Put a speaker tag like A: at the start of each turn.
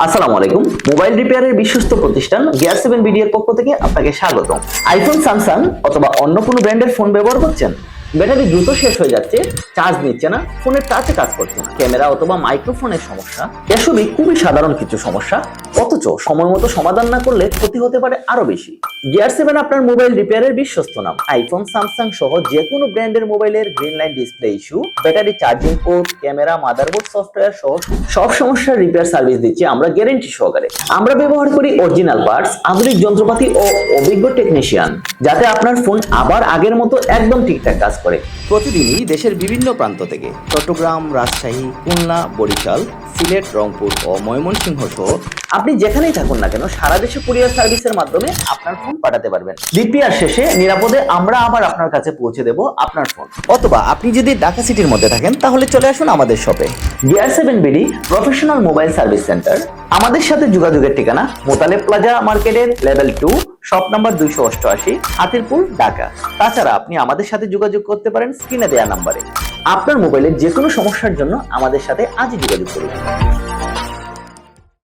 A: আসসালামু আলাইকুম। মোবাইল রিপেয়ারের বিশ্বস্ত প্রতিষ্ঠান গিয়ার 7 বিডি এর পক্ষ থেকে আপনাকে স্বাগত। আইফোন, স্যামসাং অথবা অন্য কোনো ব্র্যান্ডের ফোন ব্যবহার করছেন? ব্যাটারি দ্রুত শেষ হয়ে যাচ্ছে, চার্জ নিচ্ছে না, ফোনের টাচে কাজ করছে না, ক্যামেরা অথবা মাইক্রোফোনের সমস্যা, এসবই খুবই সাধারণ কিছু সমস্যা, অথচ সময় মতো সমাধান না করলে ক্ষতি হতে পারে আরো বেশি। গিয়ার 7 আপনার মোবাইল রিপেয়ারের বিশ্বস্ত নাম। আইফোন, স্যামসাং সহ যে কোনো ব্র্যান্ডের মোবাইলের green light display issue, battery charging port, camera, motherboard, software সহ সব সমস্যার রিপেয়ার সার্ভিস দিচ্ছি আমরা গ্যারান্টি সহকারে। আমরা ব্যবহার করি অরিজিনাল পার্টস, আধুনিক যন্ত্রপাতি ও অভিজ্ঞ টেকনিশিয়ান, যাতে আপনার ফোন আবার আগের মতো একদম ঠিকঠাক কাজ করে। প্রতিদিনই দেশের বিভিন্ন প্রান্ত থেকে চট্টগ্রাম, রাজশাহী, খুলনা, বরিশাল, সিলেট, রংপুর ও ময়মনসিংহ সহ আপনি যেখানেই থাকুন না কেন সারা দেশে কুরিয়ার সার্ভিসের মাধ্যমে আপনার ফোন পাঠাতে পারবেন। রিপেয়ার শেষে নিরাপদে আমরা আবার আপনার কাছে পৌঁছে দেব আপনার ফোন। অথবা আপনি যদি ঢাকা সিটির মধ্যে থাকেন তাহলে চলে আসুন আমাদের শপে। Gear 7 BD professional mobile service centre. আমাদের সাথে যোগাযোগের ঠিকানা মোতালেব প্লাজা মার্কেটের level 2, shop number 288, Hatirpul, Dhaka. তাছাড়া আপনি আমাদের সাথে যোগাযোগ করতে পারেন স্ক্রিনে দেওয়া নাম্বারে। আপনার মোবাইলের যে কোনো সমস্যার জন্য আমাদের সাথে আজই যোগাযোগ করুন।